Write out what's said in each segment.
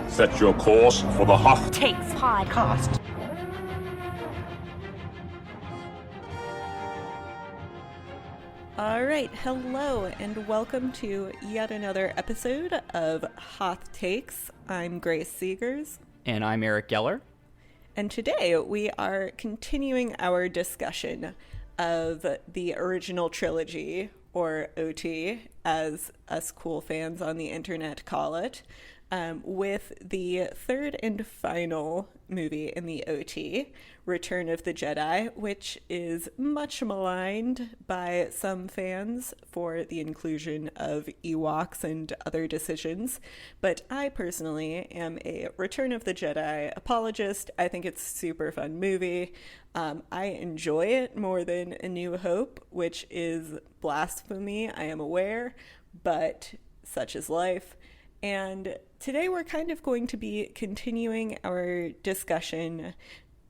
Set your course for the Hoth Takes podcast. All right, hello, and welcome to yet another episode of Hoth Takes. I'm Grace Seegers. And I'm Eric Geller. And today we are continuing our discussion of the original trilogy, or OT, as us cool fans on the internet call it, with the third and final movie in the OT, Return of the Jedi, which is much maligned by some fans for the inclusion of Ewoks and other decisions. But I personally am a Return of the Jedi apologist. I think it's a super fun movie. I enjoy it more than A New Hope, which is blasphemy, I am aware, but such is life. And today we're kind of going to be continuing our discussion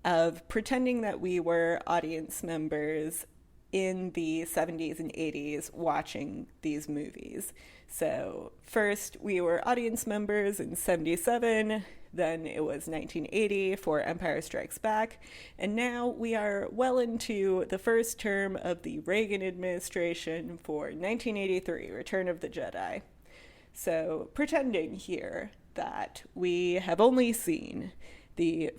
of pretending that we were audience members in the 70s and 80s watching these movies. So first we were audience members in 77, then it was 1980 for Empire Strikes Back, and now we are well into the first term of the Reagan administration for 1983, Return of the Jedi. So pretending here that we have only seen the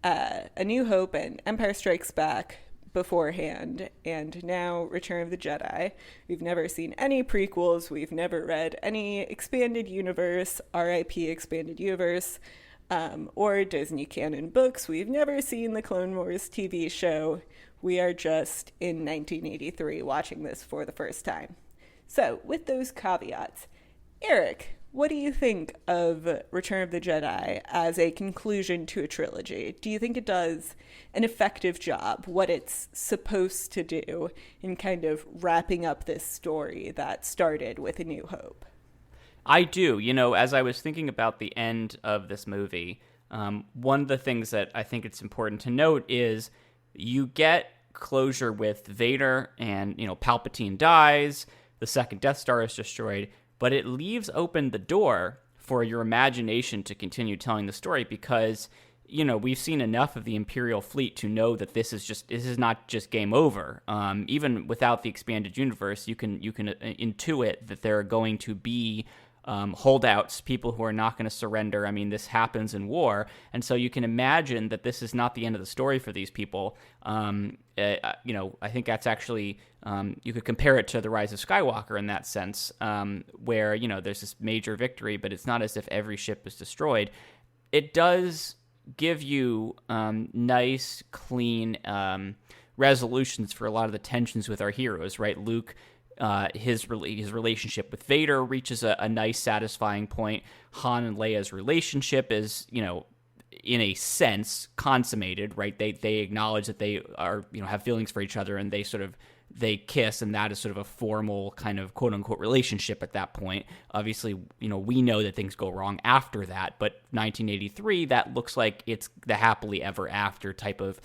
A New Hope and Empire Strikes Back beforehand, and now Return of the Jedi. We've never seen any prequels. We've never read any expanded universe, RIP expanded universe, or Disney canon books. We've never seen the Clone Wars TV show. We are just in 1983 watching this for the first time. So with those caveats, Eric, what do you think of Return of the Jedi as a conclusion to a trilogy? Do you think it does an effective job, what it's supposed to do in kind of wrapping up this story that started with A New Hope? I do. You know, as I was thinking about the end of this movie, one of the things that I think it's important to note is you get closure with Vader and, you know, Palpatine dies, the second Death Star is destroyed, but it leaves open the door for your imagination to continue telling the story because, you know, we've seen enough of the Imperial fleet to know that this is not just game over. Even without the expanded universe, you can intuit that there are going to be holdouts, people who are not going to surrender. I mean, this happens in war. And so you can imagine that this is not the end of the story for these people. You know, I think that's actually, you could compare it to The Rise of Skywalker in that sense, where, you know, there's this major victory, but it's not as if every ship is destroyed. It does give you nice, clean resolutions for a lot of the tensions with our heroes, right? Luke, his relationship with Vader reaches a nice, satisfying point. Han and Leia's relationship is, you know, in a sense consummated, right? They acknowledge that they are, you know, have feelings for each other, and they kiss, and that is sort of a formal kind of quote unquote relationship at that point. Obviously, you know, we know that things go wrong after that, but 1983, that looks like it's the happily ever after type of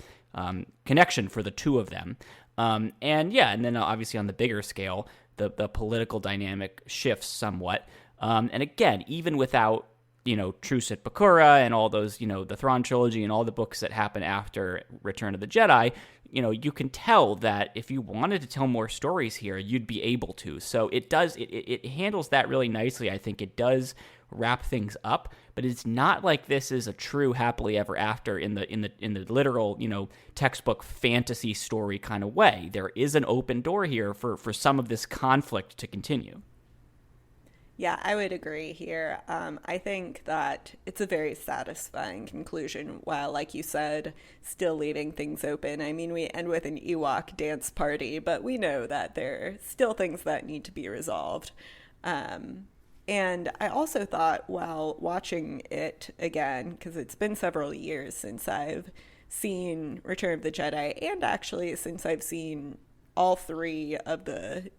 connection for the two of them. And then obviously on the bigger scale, the political dynamic shifts somewhat. And again, even without, you know, Truce at Bakura and all those, you know, the Thrawn trilogy and all the books that happen after Return of the Jedi, you know, you can tell that if you wanted to tell more stories here, you'd be able to. So it handles that really nicely. I think it does wrap things up, but it's not like this is a true happily ever after in the literal, you know, textbook fantasy story kind of way. There is an open door here for some of this conflict to continue. Yeah, I would agree here. I think that it's a very satisfying conclusion, while, like you said, still leaving things open. I mean, we end with an Ewok dance party, but we know that there are still things that need to be resolved. And I also thought while watching it again, because it's been several years since I've seen Return of the Jedi, and actually since I've seen all three of the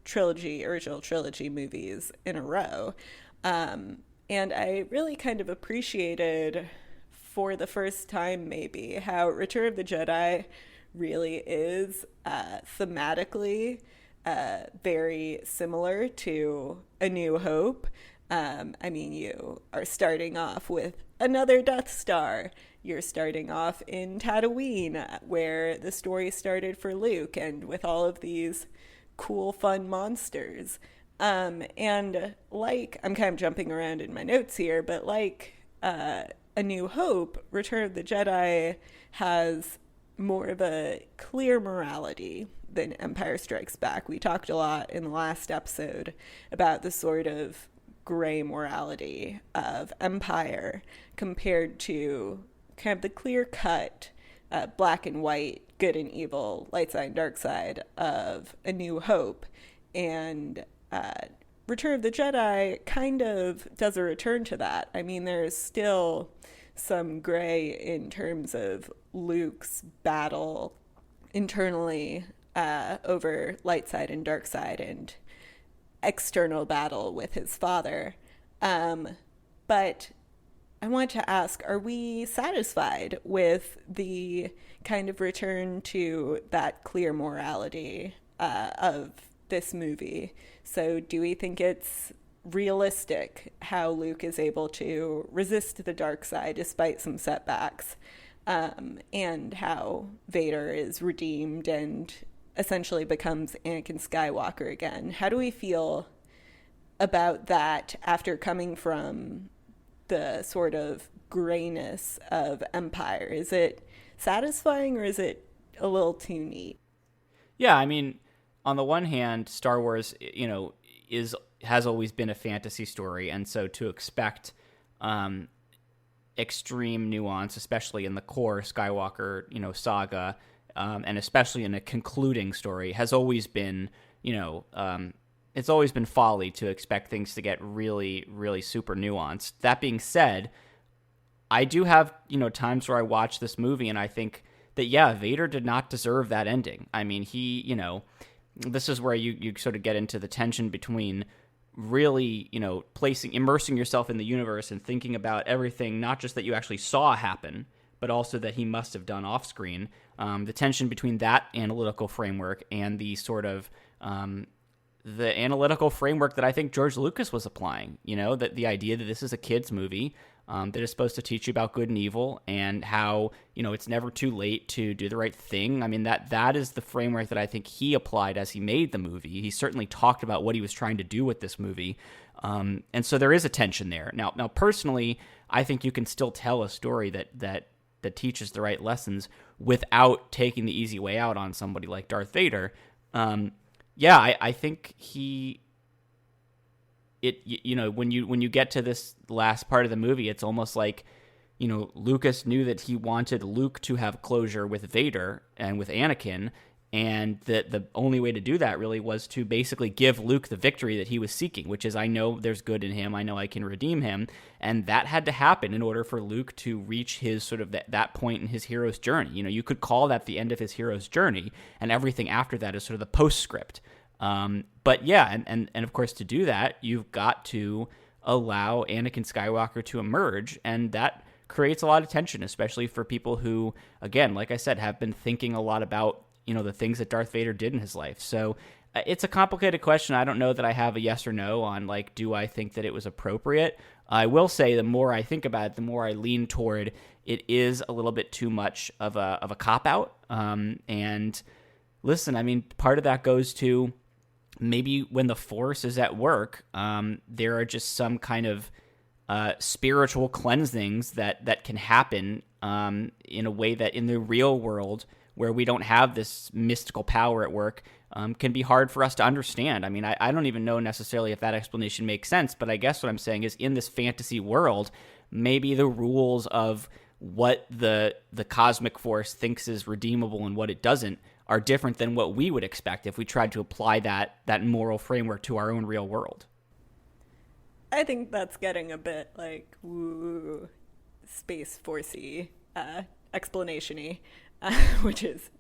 original trilogy movies in a row. And I really kind of appreciated, for the first time maybe, how Return of the Jedi really is thematically very similar to A New Hope. You are starting off with another Death Star. You're starting off in Tatooine, where the story started for Luke, and with all of these cool, fun monsters. And like, I'm kind of jumping around in my notes here, but like A New Hope, Return of the Jedi has more of a clear morality than Empire Strikes Back. We talked a lot in the last episode about the sort of gray morality of Empire compared to kind of the clear-cut black and white, good and evil, light side, dark side of A New Hope. And Return of the Jedi kind of does a return to that. I mean, there's still some gray in terms of Luke's battle internally over light side and dark side and external battle with his father. But I want to ask, are we satisfied with the kind of return to that clear morality of this movie? So do we think it's realistic how Luke is able to resist the dark side despite some setbacks, and how Vader is redeemed and essentially becomes Anakin Skywalker again? How do we feel about that after coming from the sort of grayness of Empire? Is it satisfying or is it a little too neat? Yeah, I mean, on the one hand, Star Wars, has always been a fantasy story, and so to expect extreme nuance, especially in the core Skywalker, saga, and especially in a concluding story, has always been, it's always been folly to expect things to get really, really super nuanced. That being said, I do have, times where I watch this movie and I think that, yeah, Vader did not deserve that ending. I mean, he, this is where you sort of get into the tension between really, immersing yourself in the universe and thinking about everything, not just that you actually saw happen, but also that he must have done off screen. The tension between that analytical framework and the sort of the analytical framework that I think George Lucas was applying, that the idea that this is a kid's movie that is supposed to teach you about good and evil and how, it's never too late to do the right thing. I mean, that is the framework that I think he applied as he made the movie. He certainly talked about what he was trying to do with this movie. And so there is a tension there. Now, personally, I think you can still tell a story that teaches the right lessons without taking the easy way out on somebody like Darth Vader. I think when you get to this last part of the movie, it's almost like, Lucas knew that he wanted Luke to have closure with Vader and with Anakin, and that the only way to do that really was to basically give Luke the victory that he was seeking, which is, I know there's good in him, I know I can redeem him, and that had to happen in order for Luke to reach his sort of that point in his hero's journey. You could call that the end of his hero's journey, and everything after that is sort of the postscript. But yeah, and of course, to do that, you've got to allow Anakin Skywalker to emerge, and that creates a lot of tension, especially for people who, again, like I said, have been thinking a lot about, the things that Darth Vader did in his life. So it's a complicated question. I don't know that I have a yes or no on, like, do I think that it was appropriate? I will say the more I think about it, the more I lean toward it is a little bit too much of a cop-out. And listen, I mean, part of that goes to maybe when the Force is at work, there are just some kind of spiritual cleansings that can happen in a way that in the real world, where we don't have this mystical power at work, can be hard for us to understand. I mean, I don't even know necessarily if that explanation makes sense, but I guess what I'm saying is, in this fantasy world, maybe the rules of what the cosmic force thinks is redeemable and what it doesn't are different than what we would expect if we tried to apply that moral framework to our own real world. I think that's getting a bit like woo, Space Force-y, explanation-y, which is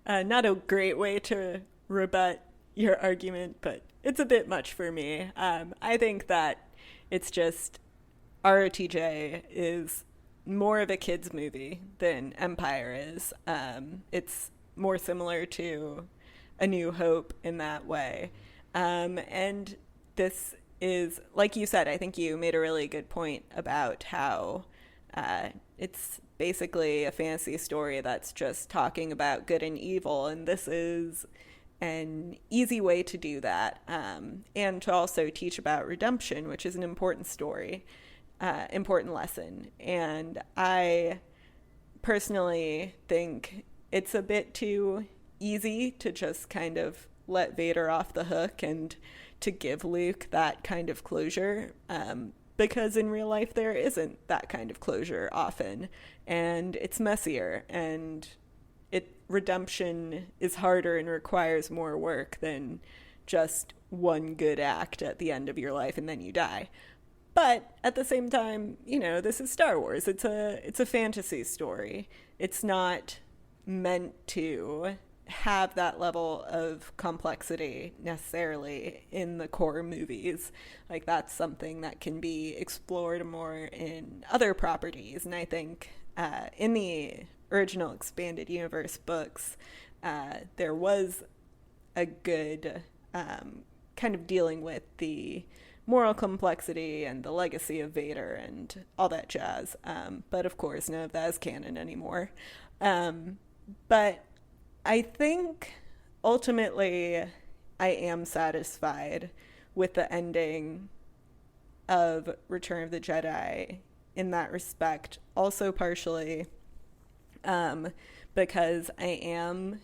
not a great way to rebut your argument, but it's a bit much for me. I think that it's just ROTJ is more of a kid's movie than Empire is. It's more similar to A New Hope in that way. And this is, like you said, I think you made a really good point about how it's basically a fantasy story that's just talking about good and evil, and this is an easy way to do that, and to also teach about redemption, which is an important story, important lesson. And I personally think it's a bit too easy to just kind of let Vader off the hook and to give Luke that kind of closure, because in real life there isn't that kind of closure often, and it's messier, and redemption is harder and requires more work than just one good act at the end of your life and then you die. But at the same time, this is Star Wars. It's a fantasy story. It's not meant to have that level of complexity necessarily in the core movies. Like, that's something that can be explored more in other properties. And I think in the original expanded universe books, there was a good kind of dealing with the moral complexity and the legacy of Vader and all that jazz. But of course, none of that is canon anymore. But I think ultimately I am satisfied with the ending of Return of the Jedi in that respect. Also partially because I am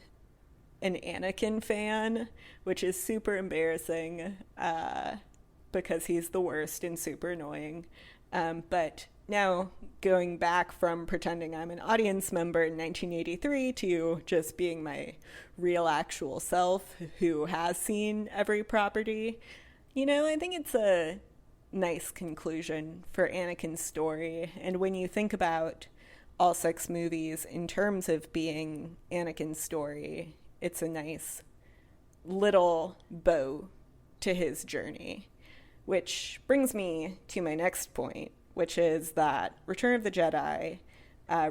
an Anakin fan, which is super embarrassing because he's the worst and super annoying. But now going back from pretending I'm an audience member in 1983 to just being my real actual self who has seen every property, I think it's a nice conclusion for Anakin's story. And when you think about all 6 movies in terms of being Anakin's story, it's a nice little bow to his journey. Which brings me to my next point, which is that Return of the Jedi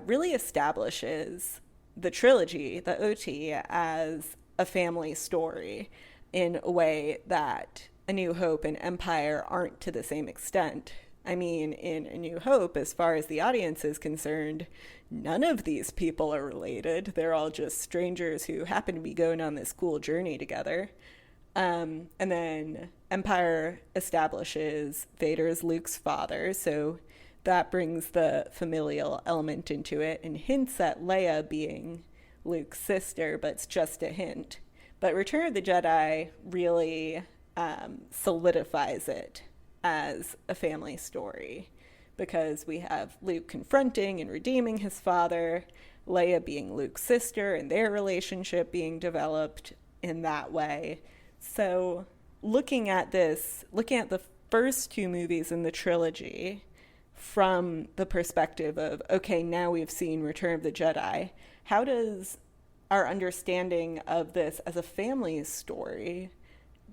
really establishes the trilogy, the OT, as a family story in a way that A New Hope and Empire aren't to the same extent. I mean, in A New Hope, as far as the audience is concerned, none of these people are related. They're all just strangers who happen to be going on this cool journey together. And then Empire establishes Vader as Luke's father, so that brings the familial element into it and hints at Leia being Luke's sister, but it's just a hint. But Return of the Jedi really solidifies it as a family story, because we have Luke confronting and redeeming his father, Leia being Luke's sister, and their relationship being developed in that way. So looking at the first 2 movies in the trilogy from the perspective of, okay, now we've seen Return of the Jedi, how does our understanding of this as a family story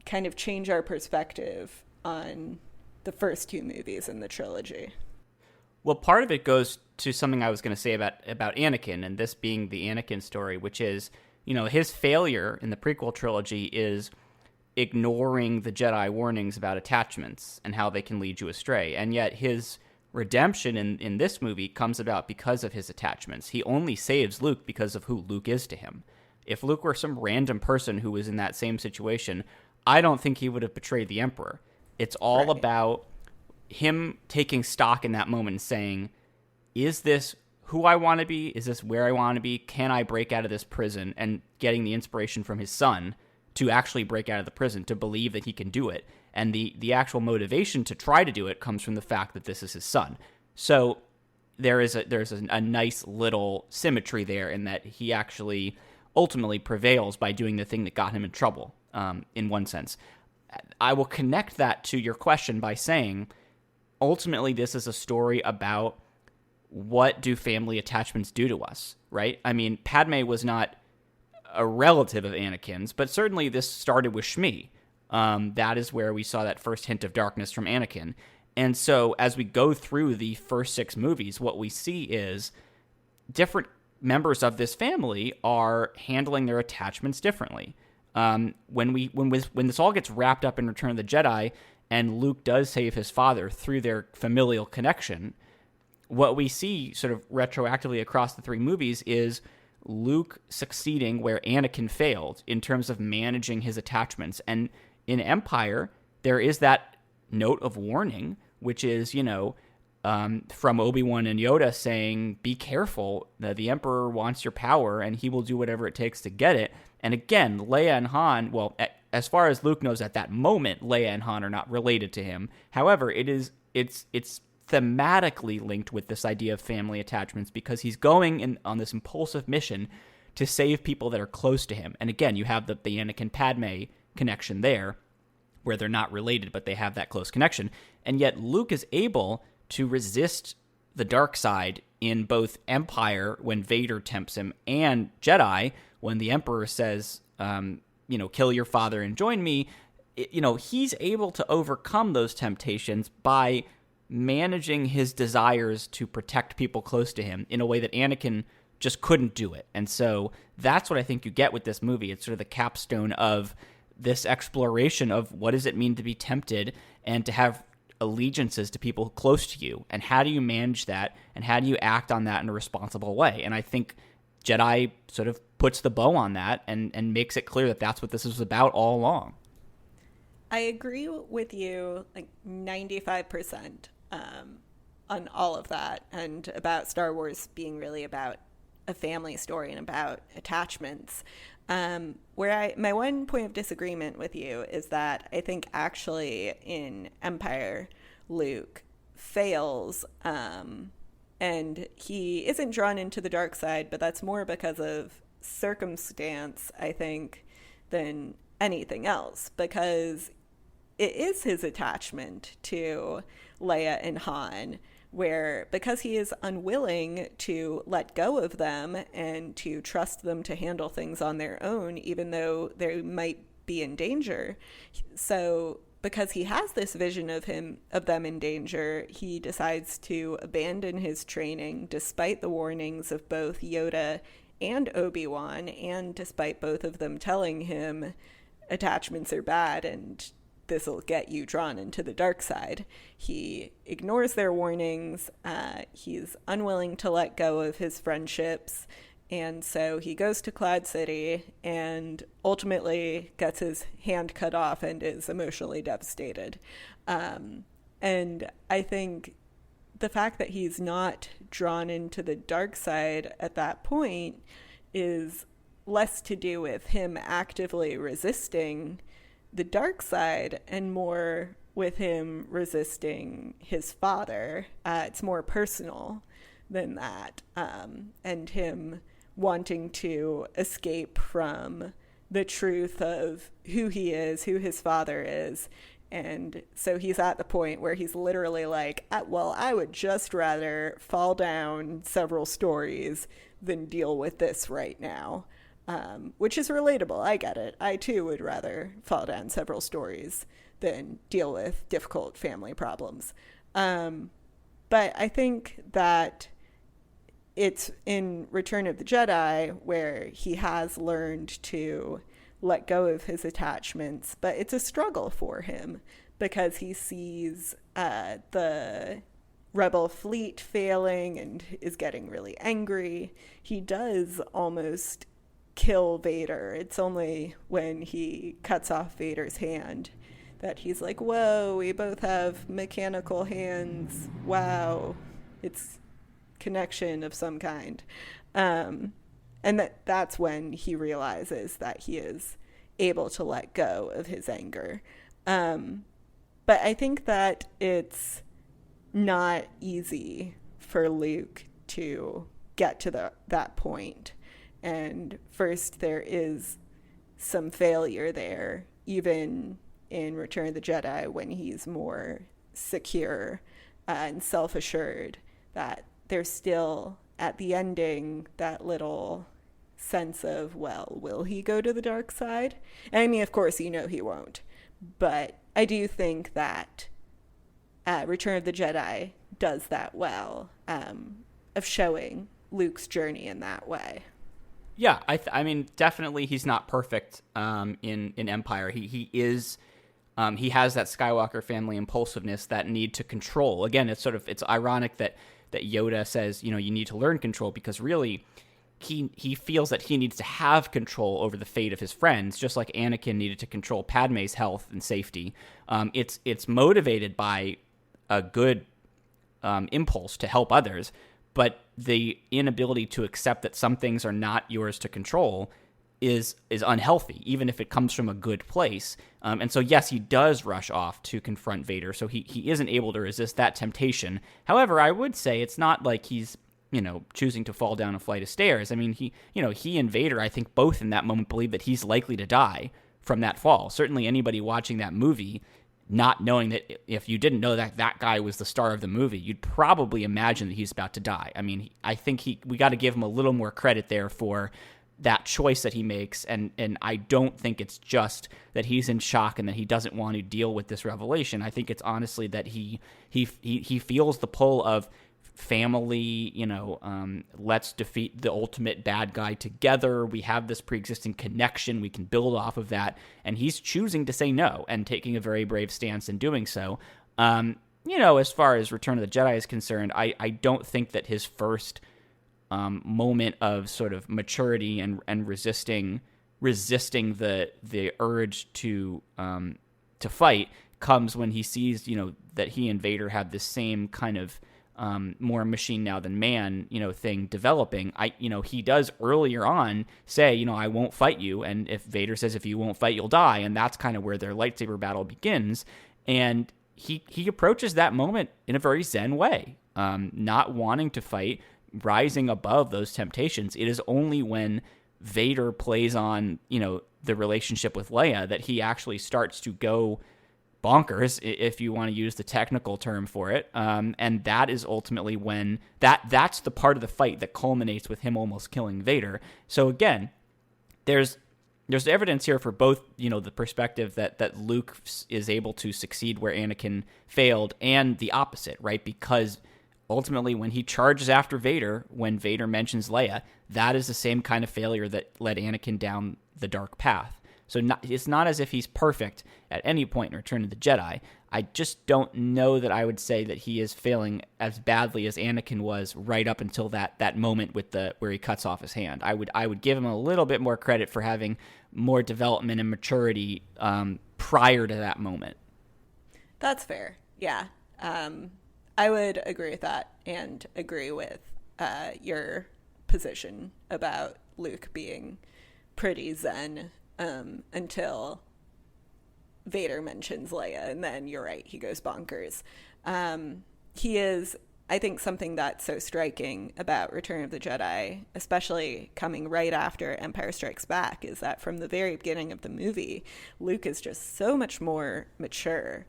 kind of change our perspective on the first 2 movies in the trilogy? Well, part of it goes to something I was going to say about Anakin, and this being the Anakin story, which is, his failure in the prequel trilogy is ignoring the Jedi warnings about attachments and how they can lead you astray. And yet his redemption in this movie comes about because of his attachments. He only saves Luke because of who Luke is to him. If Luke were some random person who was in that same situation, I don't think he would have betrayed the Emperor. It's all about him taking stock in that moment and saying, is this who I want to be? Is this where I want to be? Can I break out of this prison? And getting the inspiration from his son to actually break out of the prison, to believe that he can do it. And the actual motivation to try to do it comes from the fact that this is his son. So there's a nice little symmetry there in that he actually ultimately prevails by doing the thing that got him in trouble, in one sense. I will connect that to your question by saying, ultimately, this is a story about what do family attachments do to us, right? I mean, Padme was not a relative of Anakin's, but certainly this started with Shmi. That is where we saw that first hint of darkness from Anakin. And so as we go through the first 6 movies, what we see is different members of this family are handling their attachments differently. When this all gets wrapped up in Return of the Jedi, and Luke does save his father through their familial connection, what we see sort of retroactively across the three movies is Luke succeeding where Anakin failed in terms of managing his attachments. And in Empire, there is that note of warning, which is, from Obi-Wan and Yoda saying, be careful, the Emperor wants your power and he will do whatever it takes to get it. And again, Leia and Han, well, as far as Luke knows at that moment, Leia and Han are not related to him. However, it's thematically linked with this idea of family attachments because he's going on this impulsive mission to save people that are close to him. And again, you have the Anakin Padme connection there, where they're not related, but they have that close connection. And yet Luke is able to resist the dark side in both Empire, when Vader tempts him, and Jedi, when the Emperor says, kill your father and join me. He's able to overcome those temptations by managing his desires to protect people close to him in a way that Anakin just couldn't do it. And so that's what I think you get with this movie. It's sort of the capstone of this exploration of what does it mean to be tempted and to have allegiances to people close to you, and how do you manage that, and how do you act on that in a responsible way. And I think Jedi sort of puts the bow on that and makes it clear that that's what this is about all along. I agree with you like 95% on all of that, and about Star Wars being really about a family story and about attachments. Where my one point of disagreement with you is that I think actually in Empire, Luke fails, and he isn't drawn into the dark side, but that's more because of circumstance, I think, than anything else, because it is his attachment to Leia and Han, where because he is unwilling to let go of them and to trust them to handle things on their own, even though they might be in danger. So because he has this vision of them in danger, he decides to abandon his training despite the warnings of both Yoda and Obi-Wan, and despite both of them telling him attachments are bad and this will get you drawn into the dark side. He ignores their warnings. He's unwilling to let go of his friendships. And so he goes to Cloud City and ultimately gets his hand cut off and is emotionally devastated. And I think the fact that he's not drawn into the dark side at that point is less to do with him actively resisting the dark side and more with him resisting his father. It's more personal than that, and him wanting to escape from the truth of who he is, who his father is. And so he's at the point where he's literally like, well, I would just rather fall down several stories than deal with this right now. Which is relatable. I get it. I too would rather fall down several stories than deal with difficult family problems. But I think that it's in Return of the Jedi where he has learned to let go of his attachments, but it's a struggle for him because he sees the Rebel fleet failing and is getting really angry. He does almost kill Vader. It's only when he cuts off Vader's hand that he's like, whoa, we both have mechanical hands. Wow. It's connection of some kind. And that's when he realizes that he is able to let go of his anger. But I think that it's not easy for Luke to get to that point. And first, there is some failure there, even in Return of the Jedi, when he's more secure and self-assured, that there's still, at the ending, that little sense of, well, will he go to the dark side? And I mean, of course, he won't. But I do think that Return of the Jedi does that well, of showing Luke's journey in that way. Yeah, I mean, definitely he's not perfect in Empire. He is. He has that Skywalker family impulsiveness, that need to control. Again, it's ironic that Yoda says, you need to learn control, because really he feels that he needs to have control over the fate of his friends, just like Anakin needed to control Padme's health and safety. It's motivated by a good impulse to help others, but the inability to accept that some things are not yours to control is unhealthy, even if it comes from a good place. And so, yes, he does rush off to confront Vader, so he isn't able to resist that temptation. However, I would say it's not like he's, choosing to fall down a flight of stairs. I mean, he and Vader, I think, both in that moment believe that he's likely to die from that fall. Certainly anybody watching that movie, not knowing that, if you didn't know that guy was the star of the movie, you'd probably imagine that he's about to die. I mean, I think we got to give him a little more credit there for that choice that he makes, and I don't think it's just that he's in shock and that he doesn't want to deal with this revelation. I think it's honestly that he feels the pull of family, let's defeat the ultimate bad guy together. We have this pre-existing connection. We can build off of that. And he's choosing to say no and taking a very brave stance in doing so. As far as Return of the Jedi is concerned, I don't think that his first moment of sort of maturity and resisting the urge to fight comes when he sees, that he and Vader have this same kind of more machine now than man, thing developing. He does earlier on say, I won't fight you. And if Vader says, if you won't fight, you'll die. And that's kind of where their lightsaber battle begins. And he approaches that moment in a very zen way, not wanting to fight, rising above those temptations. It is only when Vader plays on, the relationship with Leia that he actually starts to go bonkers, if you want to use the technical term for it. And that is ultimately when that's the part of the fight that culminates with him almost killing Vader. So again, there's evidence here for both, the perspective that Luke is able to succeed where Anakin failed, and the opposite, right? Because ultimately, when he charges after Vader, when Vader mentions Leia, that is the same kind of failure that led Anakin down the dark path. So it's not as if he's perfect at any point in Return of the Jedi. I just don't know that I would say that he is failing as badly as Anakin was right up until that moment with where he cuts off his hand. I would give him a little bit more credit for having more development and maturity prior to that moment. That's fair. Yeah. I would agree with that, and agree with your position about Luke being pretty zen until Vader mentions Leia, and then you're right, he goes bonkers. He is, I think, something that's so striking about Return of the Jedi, especially coming right after Empire Strikes Back, is that from the very beginning of the movie, Luke is just so much more mature.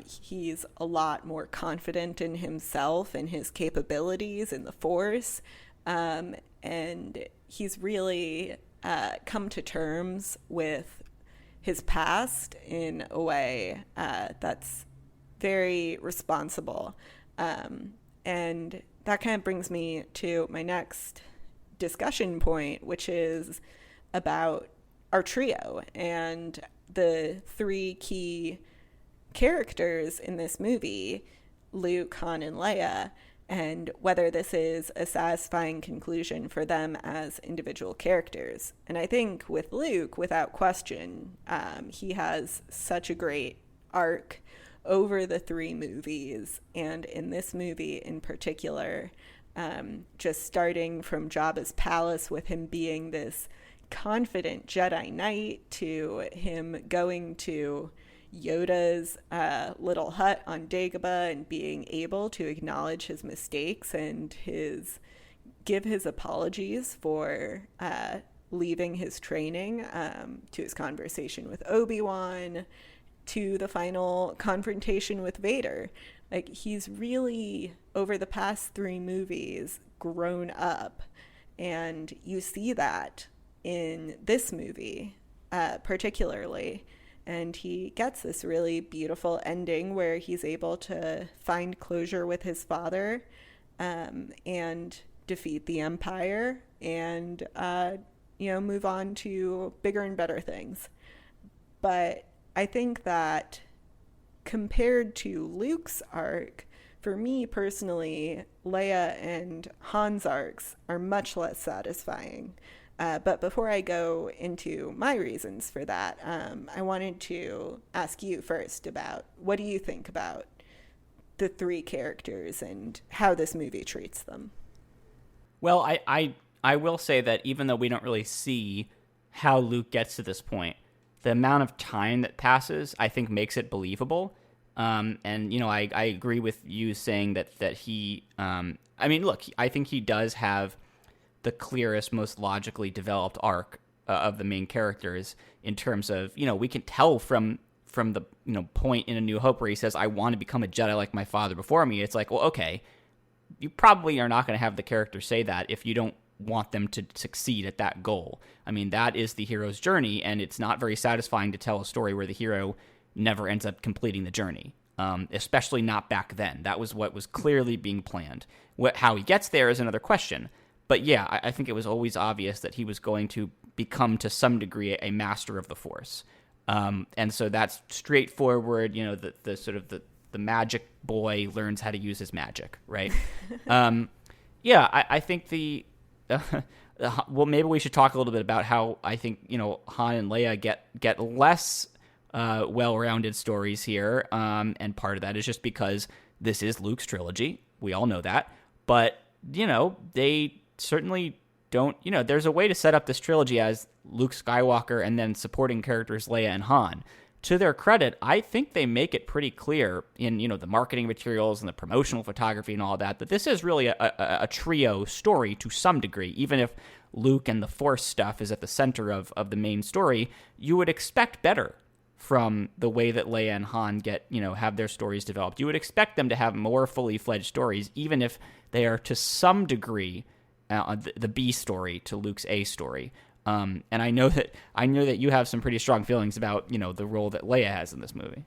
He's a lot more confident in himself and his capabilities in the Force. And he's really come to terms with his past in a way that's very responsible. And that kind of brings me to my next discussion point, which is about our trio and the three key characters in this movie, Luke, Han, and Leia, and whether this is a satisfying conclusion for them as individual characters. And I think with Luke, without question, he has such a great arc over the three movies, and in this movie in particular, just starting from Jabba's palace with him being this confident Jedi Knight, to him going to Yoda's little hut on Dagobah and being able to acknowledge his mistakes and give his apologies for leaving his training, to his conversation with Obi-Wan, to the final confrontation with Vader. Like, he's really, over the past three movies, grown up, and you see that in this movie particularly. And he gets this really beautiful ending where he's able to find closure with his father and defeat the Empire and move on to bigger and better things. But I think that compared to Luke's arc, for me personally, Leia and Han's arcs are much less satisfying. But before I go into my reasons for that, I wanted to ask you first about what do you think about the three characters and how this movie treats them? Well, I will say that even though we don't really see how Luke gets to this point, the amount of time that passes, I think, makes it believable. And, I agree with you saying that he, look, I think he does have the clearest, most logically developed arc of the main characters in terms of, we can tell from the, point in A New Hope where he says, I want to become a Jedi like my father before me. It's like, well, okay, you probably are not going to have the character say that if you don't want them to succeed at that goal. I mean, that is the hero's journey, and it's not very satisfying to tell a story where the hero never ends up completing the journey, especially not back then. That was what was clearly being planned. How he gets there is another question. But yeah, I think it was always obvious that he was going to become, to some degree, a master of the Force. And so that's straightforward, the sort of the magic boy learns how to use his magic, right? I think well, maybe we should talk a little bit about how I think, Han and Leia get less well-rounded stories here. And part of that is just because this is Luke's trilogy. We all know that. But, they certainly don't, there's a way to set up this trilogy as Luke Skywalker and then supporting characters Leia and Han. To their credit, I think they make it pretty clear in, the marketing materials and the promotional photography and all that this is really a trio story to some degree. Even if Luke and the Force stuff is at the center of the main story, you would expect better from the way that Leia and Han have their stories developed. You would expect them to have more fully fledged stories, even if they are to some degree the B story to Luke's A story. And I know that you have some pretty strong feelings about, the role that Leia has in this movie.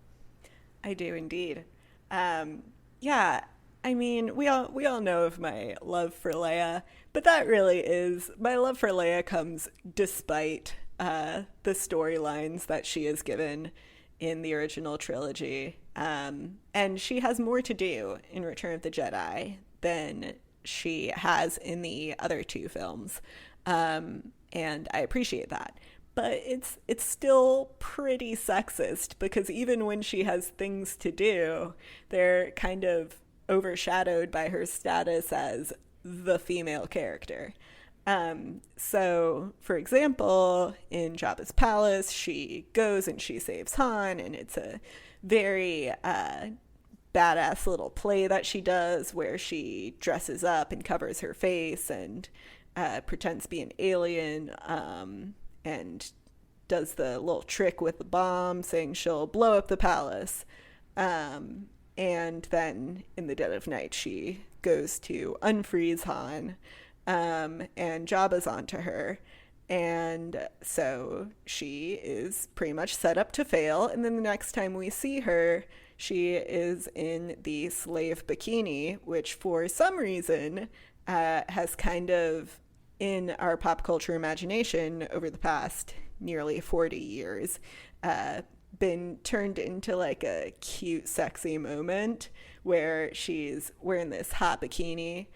I do indeed. Yeah, I mean, we all know of my love for Leia, but that really is, my love for Leia comes despite the storylines that she is given in the original trilogy. And she has more to do in Return of the Jedi than she has in the other two films. And I appreciate that. But it's still pretty sexist because even when she has things to do, they're kind of overshadowed by her status as the female character. So, for example, in Jabba's palace, she goes and she saves Han, and it's a very badass little play that she does where she dresses up and covers her face and pretends to be an alien, and does the little trick with the bomb saying she'll blow up the palace. And then in the dead of night, she goes to unfreeze Han, and Jabba's onto her. And so she is pretty much set up to fail. And then the next time we see her, she is in the slave bikini, which for some reason has kind of, in our pop culture imagination over the past nearly 40 years, been turned into like a cute, sexy moment where she's wearing this hot bikini.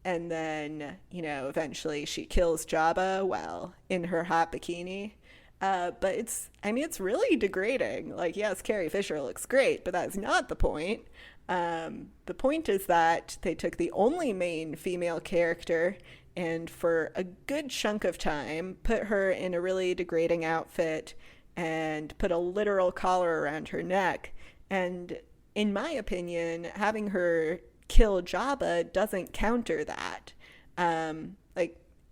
And then, eventually she kills Jabba while in her hot bikini. But it's really degrading. Like, yes, Carrie Fisher looks great, but that's not the point. The point is that they took the only main female character and for a good chunk of time put her in a really degrading outfit and put a literal collar around her neck. And in my opinion, having her kill Jabba doesn't counter that.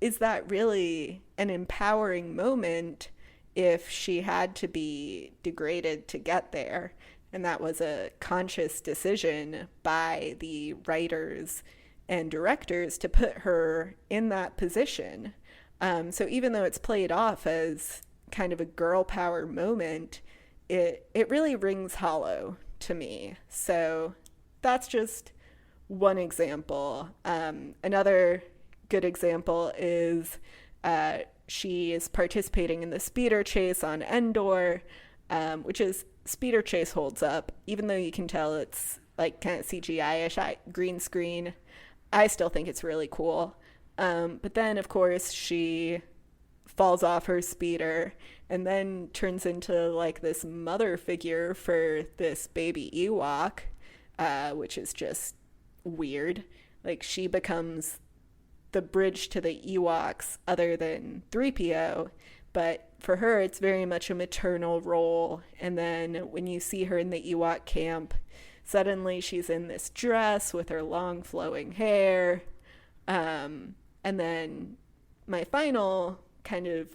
Is that really an empowering moment if she had to be degraded to get there? And that was a conscious decision by the writers and directors to put her in that position. So even though it's played off as kind of a girl power moment, it really rings hollow to me. So that's just one example. Another good example is she is participating in the speeder chase on Endor, speeder chase holds up, even though you can tell it's like kind of CGI-ish, green screen. I still think it's really cool. But then, of course, she falls off her speeder and then turns into like this mother figure for this baby Ewok, which is just weird. Like, she becomes the bridge to the Ewoks other than 3PO, but for her it's very much a maternal role. And then when you see her in the Ewok camp, suddenly she's in this dress with her long flowing hair. And then my final kind of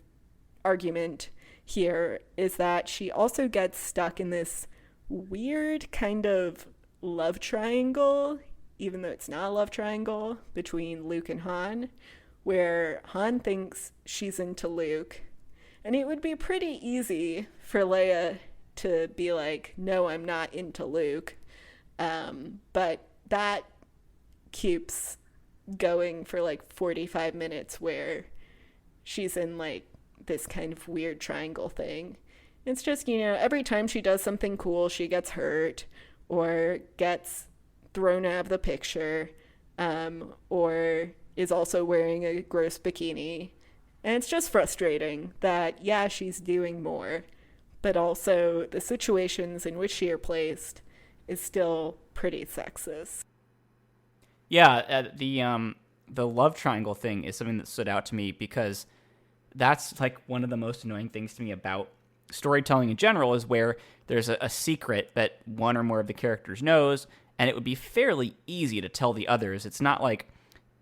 argument here is that she also gets stuck in this weird kind of love triangle, even though it's not a love triangle, between Luke and Han, where Han thinks she's into Luke. And it would be pretty easy for Leia to be like, no, I'm not into Luke. But that keeps going for like 45 minutes where she's in like this kind of weird triangle thing. It's just, every time she does something cool, she gets hurt or gets thrown out of the picture, or is also wearing a gross bikini. And it's just frustrating that, yeah, she's doing more, but also the situations in which she are placed is still pretty sexist. Yeah, the love triangle thing is something that stood out to me because that's like one of the most annoying things to me about storytelling in general, is where there's a secret that one or more of the characters knows, and it would be fairly easy to tell the others. It's not like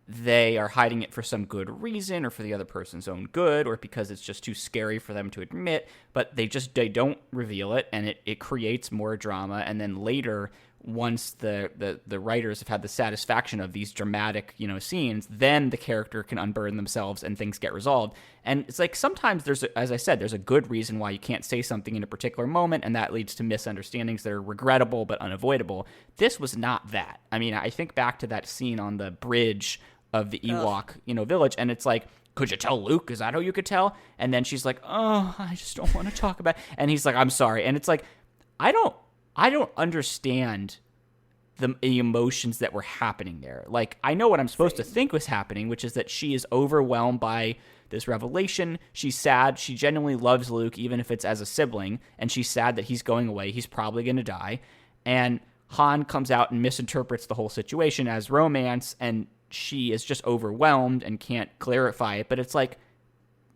they are hiding it for some good reason or for the other person's own good or because it's just too scary for them to admit, but they don't reveal it, and it creates more drama. And then later, once the writers have had the satisfaction of these dramatic, scenes, then the character can unburden themselves and things get resolved. And it's like sometimes as I said, there's a good reason why you can't say something in a particular moment, and that leads to misunderstandings that are regrettable but unavoidable. This was not that. I mean, I think back to that scene on the bridge of the Ewok, village, and it's like, could you tell Luke? Is that how you could tell? And then she's like, oh, I just don't want to talk about it. And he's like, I'm sorry. And it's like, I don't understand the emotions that were happening there. Like, I know what I'm supposed to think was happening, which is that she is overwhelmed by this revelation. She's sad. She genuinely loves Luke, even if it's as a sibling, and she's sad that he's going away. He's probably going to die. And Han comes out and misinterprets the whole situation as romance, and she is just overwhelmed and can't clarify it. But it's like,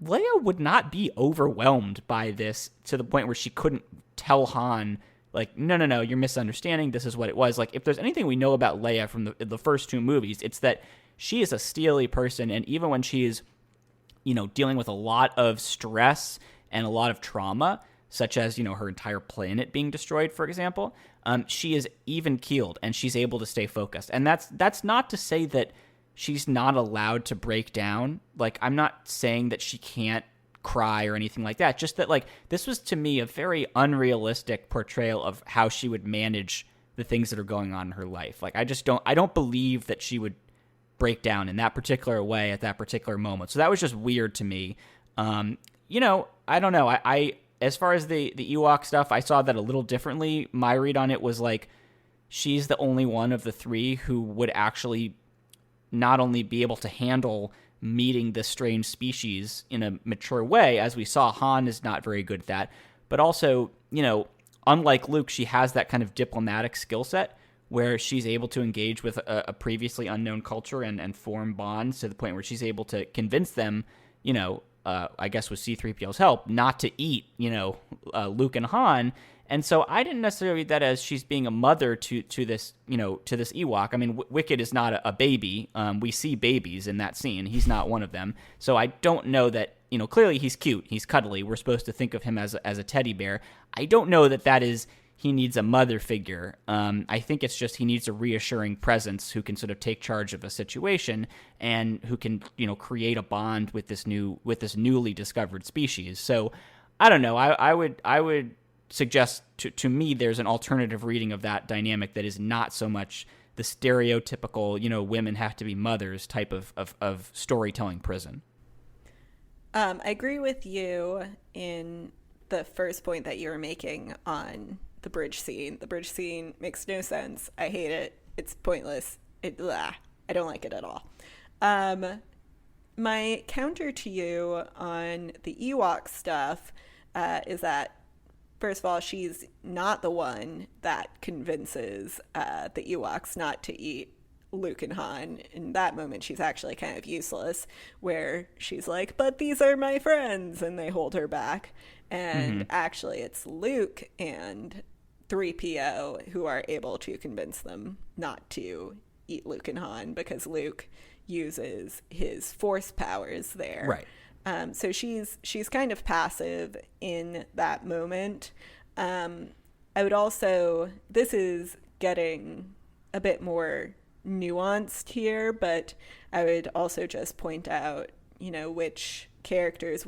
Leia would not be overwhelmed by this to the point where she couldn't tell Han, like, no, you're misunderstanding. This is what it was. Like, if there's anything we know about Leia from the first two movies, it's that she is a steely person. And even when she is, dealing with a lot of stress and a lot of trauma, such as, her entire planet being destroyed, for example, she is even-keeled and she's able to stay focused. And that's not to say that she's not allowed to break down. Like, I'm not saying that she can't cry or anything like that. Just that, like, this was to me a very unrealistic portrayal of how she would manage the things that are going on in her life. Like, I don't believe that she would break down in that particular way at that particular moment. So that was just weird to me. I don't know. I as far as the Ewok stuff, I saw that a little differently. My read on it was like, she's the only one of the three who would actually not only be able to handle meeting this strange species in a mature way, as we saw Han is not very good at that, but also, unlike Luke, she has that kind of diplomatic skill set where she's able to engage with a previously unknown culture and form bonds to the point where she's able to convince them, I guess with C-3PO's help, not to eat, Luke and Han. And so I didn't necessarily read that as she's being a mother to this, to this Ewok. I mean, Wicket is not a baby. We see babies in that scene. He's not one of them. So I don't know that, clearly he's cute. He's cuddly. We're supposed to think of him as a teddy bear. I don't know that is he needs a mother figure. I think it's just he needs a reassuring presence who can sort of take charge of a situation and who can, create a bond with this newly discovered species. So I don't know. I would suggest to me there's an alternative reading of that dynamic that is not so much the stereotypical, women have to be mothers type of storytelling prison. I agree with you in the first point that you were making on the bridge scene. The bridge scene makes no sense. I hate it. It's pointless. I don't like it at all. My counter to you on the Ewok stuff is that, first of all, she's not the one that convinces the Ewoks not to eat Luke and Han. In that moment, she's actually kind of useless, where she's like, but these are my friends, and they hold her back. And actually, it's Luke and 3PO who are able to convince them not to eat Luke and Han, because Luke uses his force powers there. Right. So she's kind of passive in that moment. I would also, this is getting a bit more nuanced here, but I would also just point out, which characters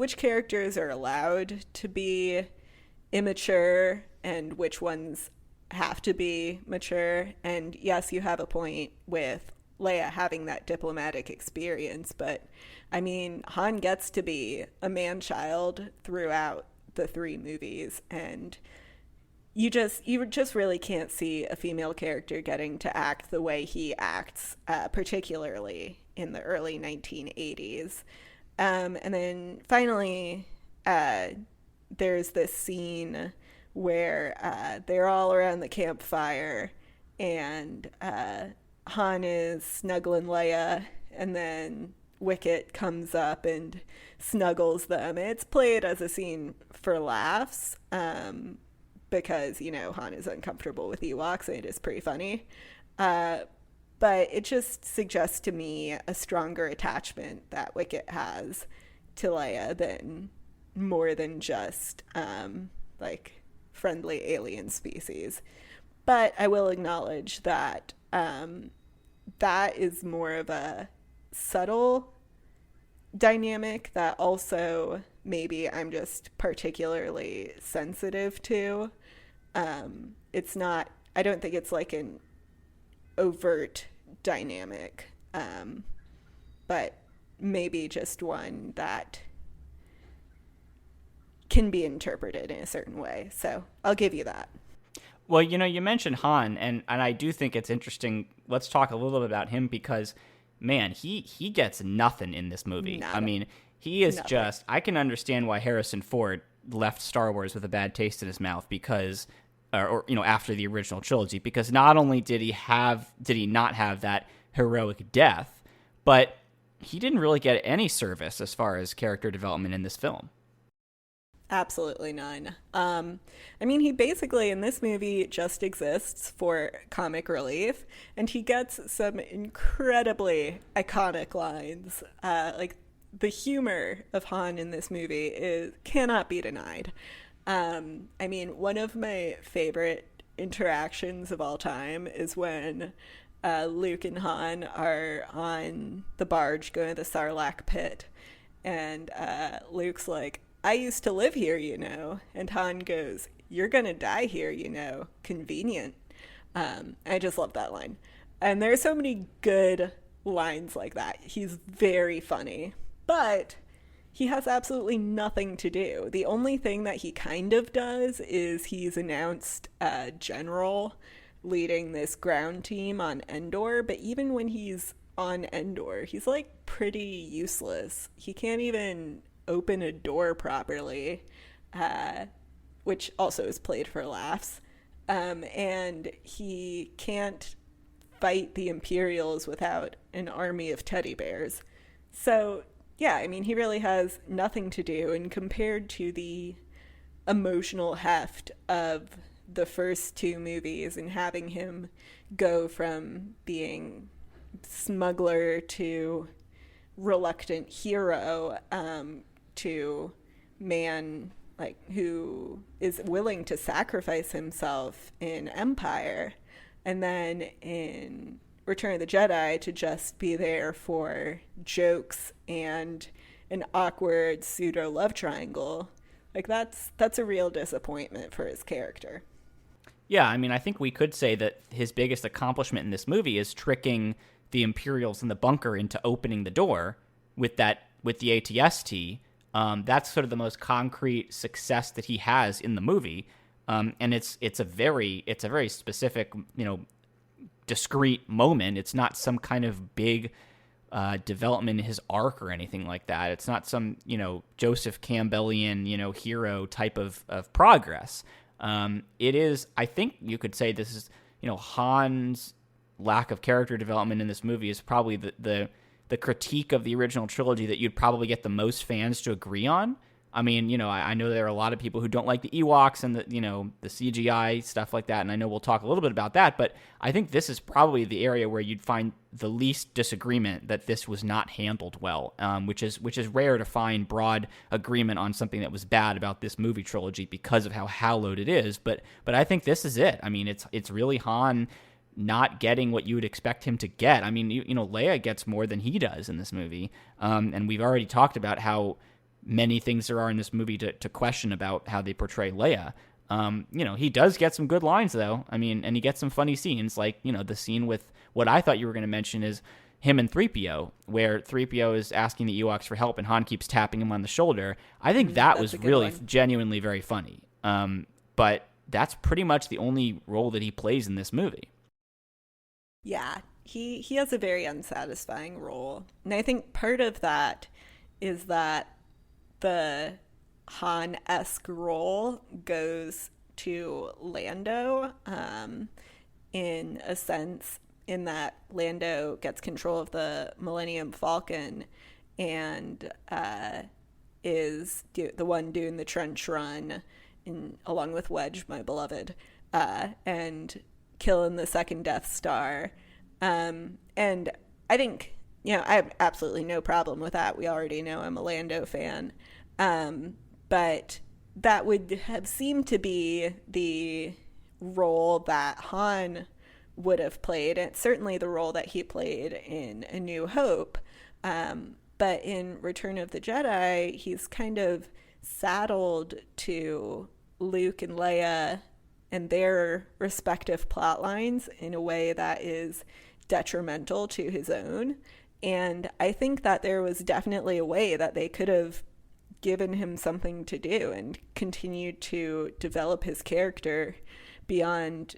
are allowed to be immature and which ones have to be mature. And yes, you have a point with Leia having that diplomatic experience, but I mean, Han gets to be a man-child throughout the 3 movies, and you just really can't see a female character getting to act the way he acts, particularly in the early 1980s. And then finally, there's this scene where they're all around the campfire, and Han is snuggling Leia, and then Wicket comes up and snuggles them. It's played as a scene for laughs, because, Han is uncomfortable with Ewoks, and it is pretty funny. But it just suggests to me a stronger attachment that Wicket has to Leia than more than just, friendly alien species. But I will acknowledge that that is more of a subtle dynamic that also maybe I'm just particularly sensitive to. It's not, I don't think it's like an overt dynamic, but maybe just one that can be interpreted in a certain way. So I'll give you that. Well, you mentioned Han, and I do think it's interesting. Let's talk a little bit about him, because, man, he gets nothing in this movie. Nada. I mean, he is Nothing. just, I can understand why Harrison Ford left Star Wars with a bad taste in his mouth, because, or after the original trilogy, because not only did he not have that heroic death, but he didn't really get any service as far as character development in this film. Absolutely none. I mean, he basically in this movie just exists for comic relief, and he gets some incredibly iconic lines. Like the humor of Han in this movie cannot be denied. I mean, one of my favorite interactions of all time is when Luke and Han are on the barge going to the Sarlacc pit, and Luke's like, I used to live here, and Han goes, you're gonna die here, convenient. I just love that line. And there's so many good lines like that. He's very funny, but he has absolutely nothing to do. The only thing that he kind of does is he's announced a general leading this ground team on Endor, but even when he's on Endor, he's like pretty useless. He can't even open a door properly, which also is played for laughs, and he can't fight the Imperials without an army of teddy bears. So yeah, I mean, he really has nothing to do, and compared to the emotional heft of the first 2 movies and having him go from being smuggler to reluctant hero, to man who is willing to sacrifice himself in Empire, and then in Return of the Jedi to just be there for jokes and an awkward pseudo love triangle. That's a real disappointment for his character. Yeah, I mean, I think we could say that his biggest accomplishment in this movie is tricking the Imperials in the bunker into opening the door with the ATST. That's sort of the most concrete success that he has in the movie, and it's a very specific, discrete moment. It's not some kind of big development in his arc or anything like that. It's not some Joseph Campbellian hero type of progress. It is, I think you could say this is, Han's lack of character development in this movie is probably the critique of the original trilogy that you'd probably get the most fans to agree on. I mean, I know there are a lot of people who don't like the Ewoks and the CGI stuff like that, and I know we'll talk a little bit about that, but I think this is probably the area where you'd find the least disagreement that this was not handled well, which is rare to find broad agreement on something that was bad about this movie trilogy because of how hallowed it is, but I think this is it. I mean, it's really Han not getting what you would expect him to get. I mean, Leia gets more than he does in this movie, and we've already talked about how many things there are in this movie to question about how they portray Leia. He does get some good lines, though. I mean, and he gets some funny scenes, like, the scene with what I thought you were going to mention is him and 3PO, where 3PO is asking the Ewoks for help and Han keeps tapping him on the shoulder. I think that was really genuinely very funny. But that's pretty much the only role that he plays in this movie. Yeah, he has a very unsatisfying role. And I think part of that is that the Han-esque role goes to Lando, in a sense, in that Lando gets control of the Millennium Falcon and is the one doing the trench run along with Wedge, my beloved, and killing the second Death Star. And I think, I have absolutely no problem with that. We already know I'm a Lando fan. But that would have seemed to be the role that Han would have played. It's certainly the role that he played in A New Hope. But in Return of the Jedi, he's kind of saddled to Luke and Leia and their respective plot lines in a way that is detrimental to his own. And I think that there was definitely a way that they could have given him something to do and continued to develop his character beyond,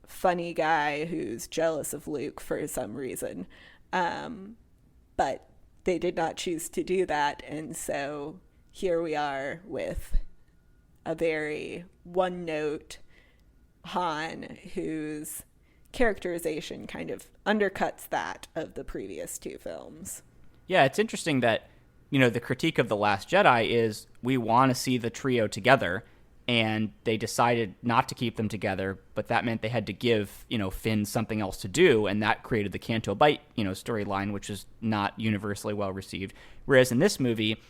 funny guy who's jealous of Luke for some reason. But they did not choose to do that. And so here we are with a very one-note Han whose characterization kind of undercuts that of the previous two films. Yeah, it's interesting that, the critique of The Last Jedi is we want to see the trio together, and they decided not to keep them together, but that meant they had to give, Finn something else to do, and that created the Canto Bight, storyline, which is not universally well received. Whereas in this movie,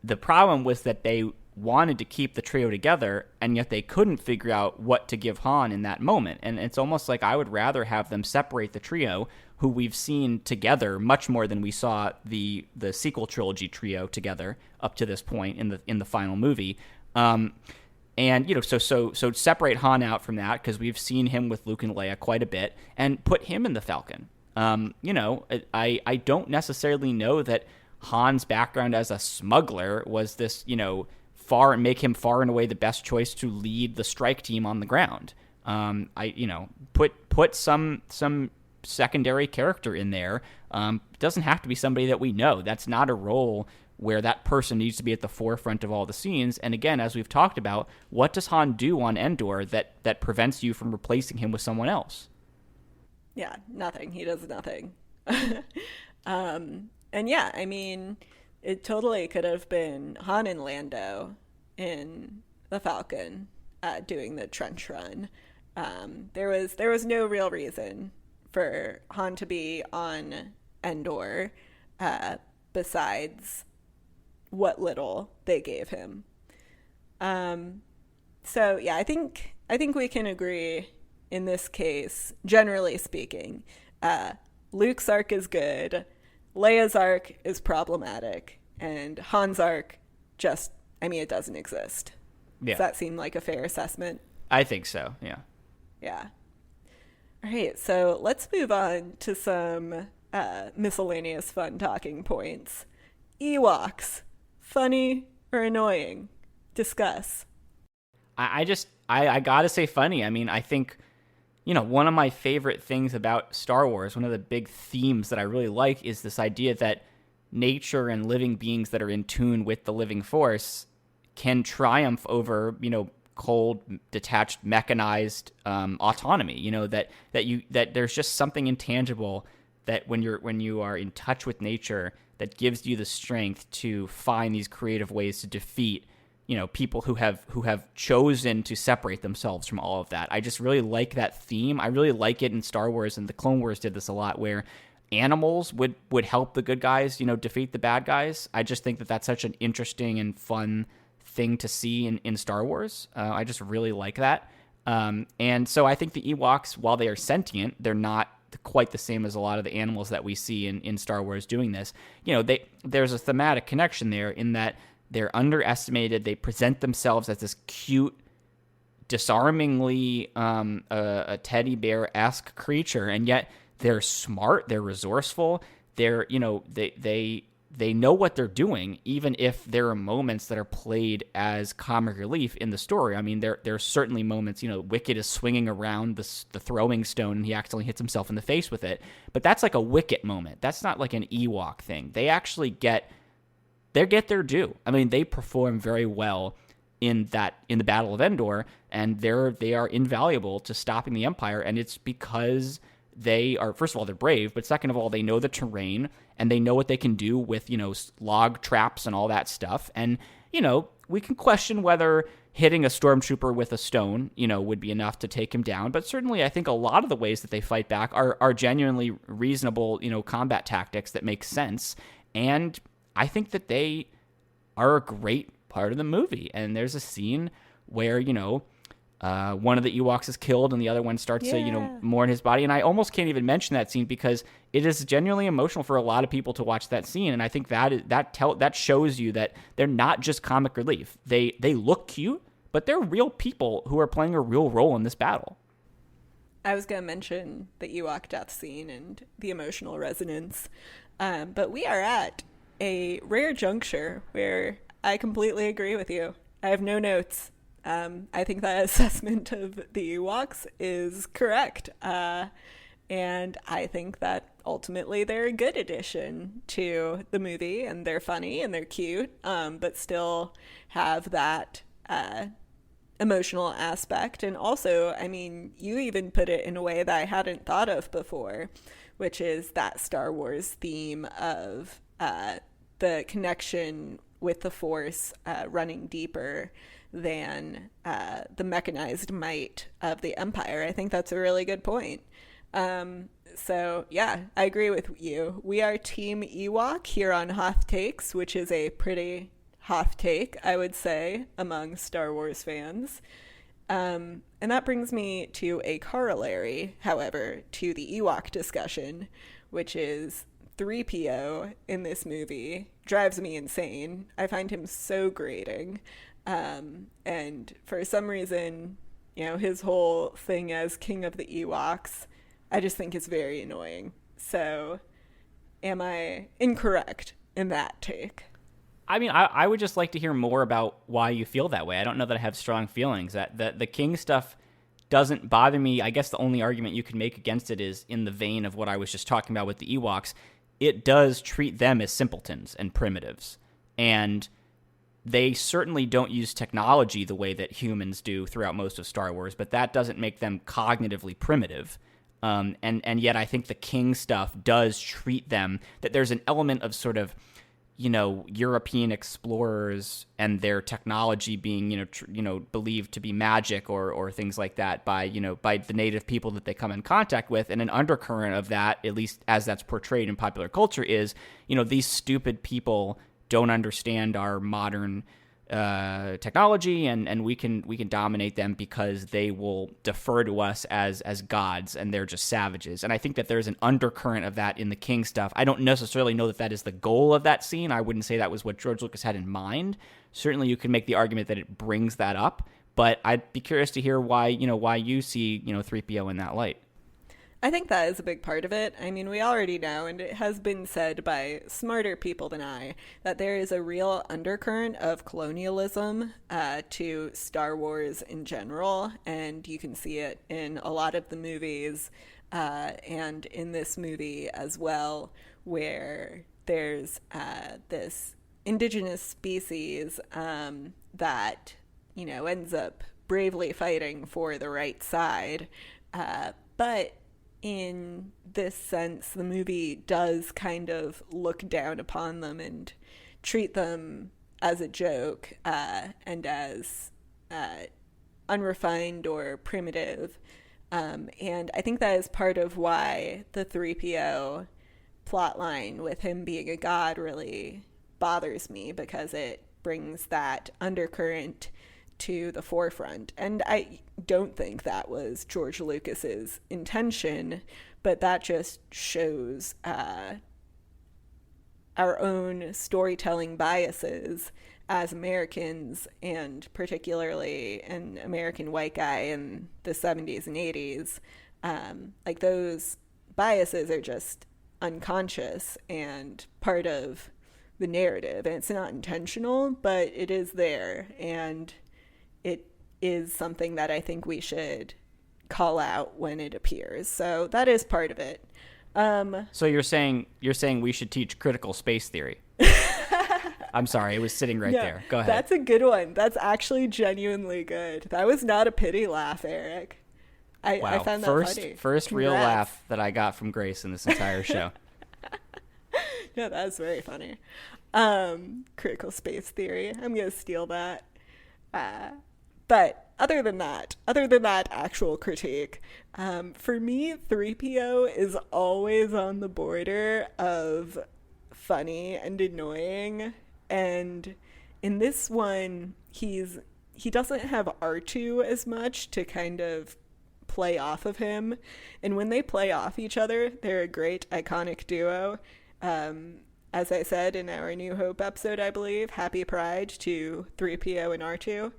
the problem was that they wanted to keep the trio together, and yet they couldn't figure out what to give Han in that moment. And it's almost like I would rather have them separate the trio, who we've seen together much more than we saw the sequel trilogy trio together up to this point in the final movie. And so separate Han out from that, because we've seen him with Luke and Leia quite a bit, and put him in the Falcon. I don't necessarily know that Han's background as a smuggler was this, make him far and away the best choice to lead the strike team on the ground. Put some secondary character in there. Doesn't have to be somebody that we know. That's not a role where that person needs to be at the forefront of all the scenes. And again, as we've talked about, what does Han do on Endor that prevents you from replacing him with someone else? Yeah, nothing. He does nothing. And yeah, I mean, it totally could have been Han and Lando in the Falcon doing the trench run. There was no real reason for Han to be on Endor besides what little they gave him. So yeah, I think we can agree in this case, generally speaking, Luke's arc is good, Leia's arc is problematic, and Han's arc it doesn't exist. Yeah. Does that seem like a fair assessment? I think so, yeah. Yeah. All right, so let's move on to some miscellaneous fun talking points. Ewoks, funny or annoying? Discuss. I gotta say funny. I mean, I think, one of my favorite things about Star Wars, one of the big themes that I really like is this idea that nature and living beings that are in tune with the living force can triumph over, cold, detached, mechanized autonomy. That there's just something intangible that when you are in touch with nature that gives you the strength to find these creative ways to defeat people who have chosen to separate themselves from all of that. I just really like that theme. I really like it in Star Wars, and the Clone Wars did this a lot, where animals would help the good guys, defeat the bad guys. I just think that that's such an interesting and fun thing to see in Star Wars. I just really like that. And so I think the Ewoks, while they are sentient, they're not quite the same as a lot of the animals that we see in Star Wars doing this. There's a thematic connection there in that they're underestimated. They present themselves as this cute, disarmingly a teddy bear-esque creature, and yet they're smart, they're resourceful, they're they know what they're doing, even if there are moments that are played as comic relief in the story. I mean, there are certainly moments, Wicket is swinging around the throwing stone and he accidentally hits himself in the face with it. But that's like a Wicket moment. That's not like an Ewok thing. They actually get their due. I mean, they perform very well in the Battle of Endor, and they are invaluable to stopping the Empire, and it's because they are, first of all, they're brave, but second of all, they know the terrain and they know what they can do with, log traps and all that stuff. And, we can question whether hitting a stormtrooper with a stone, would be enough to take him down. But certainly I think a lot of the ways that they fight back are genuinely reasonable, combat tactics that make sense. And I think that they are a great part of the movie. And there's a scene where, one of the Ewoks is killed and the other one starts to, mourn his body. And I almost can't even mention that scene because it is genuinely emotional for a lot of people to watch that scene. And I think that shows you that they're not just comic relief. They look cute, but they're real people who are playing a real role in this battle. I was going to mention the Ewok death scene and the emotional resonance. But we are at a rare juncture where I completely agree with you. I have no notes. I think that assessment of the Ewoks is correct. And I think that ultimately they're a good addition to the movie, and they're funny and they're cute, but still have that emotional aspect. And also, I mean, you even put it in a way that I hadn't thought of before, which is that Star Wars theme of the connection with the Force running deeper than the mechanized might of the Empire. I think that's a really good point. So yeah, I agree with you. We are Team Ewok here on Hoth Takes, which is a pretty Hoth take, I would say, among Star Wars fans. And that brings me to a corollary, however, to the Ewok discussion, which is 3PO in this movie drives me insane. I find him so grating. And for some reason, his whole thing as king of the Ewoks, I just think is very annoying. So am I incorrect in that take? I mean, I would just like to hear more about why you feel that way. I don't know that I have strong feelings. That the king stuff doesn't bother me. I guess the only argument you could make against it is in the vein of what I was just talking about with the Ewoks. It does treat them as simpletons and primitives. And they certainly don't use technology the way that humans do throughout most of Star Wars, but that doesn't make them cognitively primitive. And yet I think the king stuff does treat them, that there's an element of sort of, European explorers and their technology being, believed to be magic or things like that by the native people that they come in contact with. And an undercurrent of that, at least as that's portrayed in popular culture, is, these stupid people don't understand our modern technology, and we can dominate them because they will defer to us as gods, and they're just savages. And I think that there's an undercurrent of that in the king stuff. I don't necessarily know that is the goal of that scene. I wouldn't say that was what George Lucas had in mind. Certainly you could make the argument that it brings that up, But I'd be curious to hear why you see, 3PO in that light. I think that is a big part of it. I mean, we already know, and it has been said by smarter people than I, that there is a real undercurrent of colonialism to Star Wars in general, and you can see it in a lot of the movies and in this movie as well, where there's this indigenous species that, ends up bravely fighting for the right side. But in this sense, the movie does kind of look down upon them and treat them as a joke and as unrefined or primitive. And I think that is part of why the 3PO plotline with him being a god really bothers me, because it brings that undercurrent to the forefront. And I don't think that was George Lucas's intention, but that just shows our own storytelling biases as Americans, and particularly an American white guy in the 70s and 80s. Like, those biases are just unconscious and part of the narrative, and it's not intentional, but it is there, and it is something that I think we should call out when it appears. So that is part of it. So you're saying we should teach critical space theory. I'm sorry, it was sitting right there. Go ahead. That's a good one. That's actually genuinely good. That was not a pity laugh, Eric. I found that funny. First real laugh that I got from Grace in this entire show. No, that was very funny. Critical space theory. I'm going to steal that. But other than that actual critique, for me, 3PO is always on the border of funny and annoying. And in this one, he doesn't have R2 as much to kind of play off of him. And when they play off each other, they're a great iconic duo. As I said in our New Hope episode, I believe, Happy Pride to 3PO and R2.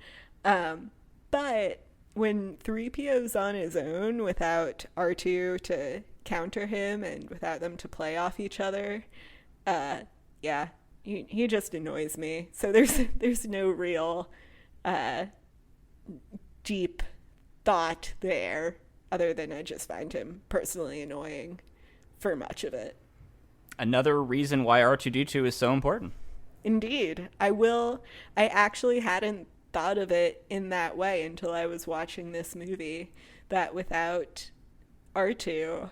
But when 3PO's on his own without R2 to counter him and without them to play off each other, he just annoys me. So there's no real deep thought there, other than I just find him personally annoying for much of it. Another reason why R2-D2 is so important. Indeed. I actually hadn't thought of it in that way until I was watching this movie, that without R2,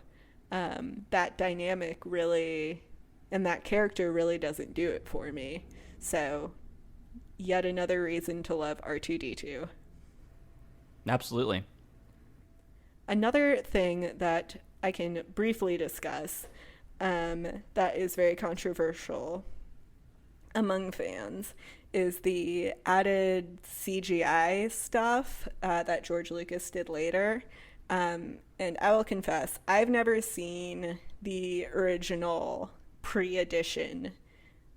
that dynamic really, and that character really doesn't do it for me. So, yet another reason to love R2-D2. Absolutely. Another thing that I can briefly discuss that is very controversial among fans is the added CGI stuff that George Lucas did later. And I will confess, I've never seen the original pre-edition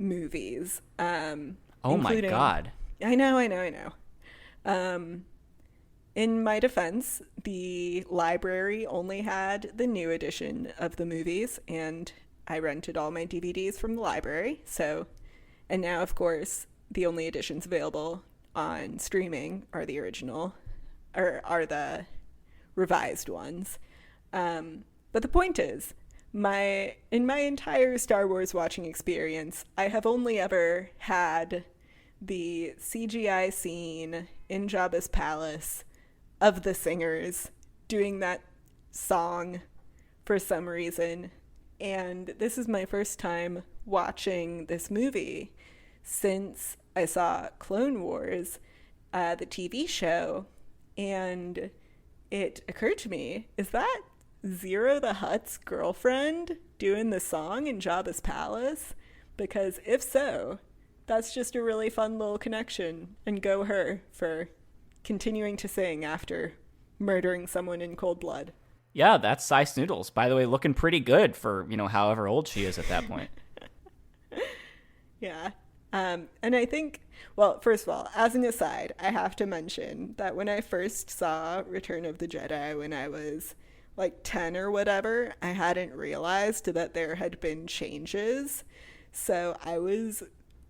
movies. Oh my God. I know. In my defense, the library only had the new edition of the movies, and I rented all my DVDs from the library. And now, of course, the only editions available on streaming are the original, or are the revised ones. But the point is, in my entire Star Wars watching experience, I have only ever had the CGI scene in Jabba's palace of the singers doing that song for some reason. And this is my first time watching this movie since I saw Clone Wars, the TV show, and it occurred to me, is that Zero the Hutt's girlfriend doing the song in Jabba's palace? Because if so, that's just a really fun little connection, and go her for continuing to sing after murdering someone in cold blood. Yeah, that's Cy Snoodles. By the way, looking pretty good for, however old she is at that point. Yeah. And I think, well, first of all, as an aside, I have to mention that when I first saw Return of the Jedi when I was like 10 or whatever, I hadn't realized that there had been changes. So I was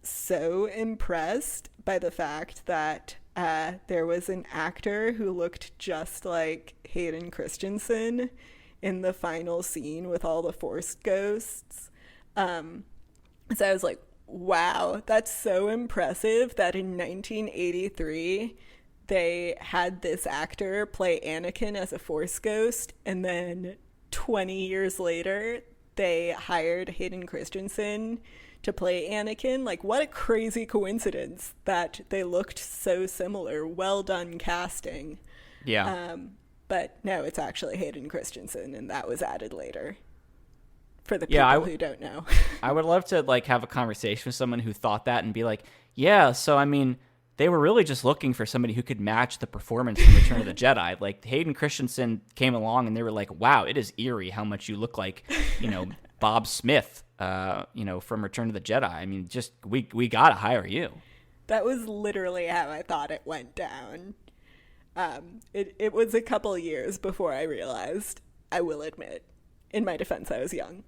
so impressed by the fact that there was an actor who looked just like Hayden Christensen in the final scene with all the Force ghosts. So I was like, wow, that's so impressive that in 1983 they had this actor play Anakin as a Force ghost, and then 20 years later they hired Hayden Christensen to play Anakin. Like, what a crazy coincidence that they looked so similar. Well done casting. Yeah. But no, it's actually Hayden Christensen, and that was added later. For the people who don't know. I would love to like have a conversation with someone who thought that and be like, yeah, so I mean, they were really just looking for somebody who could match the performance from Return of the Jedi. Like Hayden Christensen came along and they were like, wow, it is eerie how much you look like, Bob Smith, from Return of the Jedi. I mean, just we got to hire you. That was literally how I thought it went down. It was a couple years before I realized, I will admit. In my defense, I was young.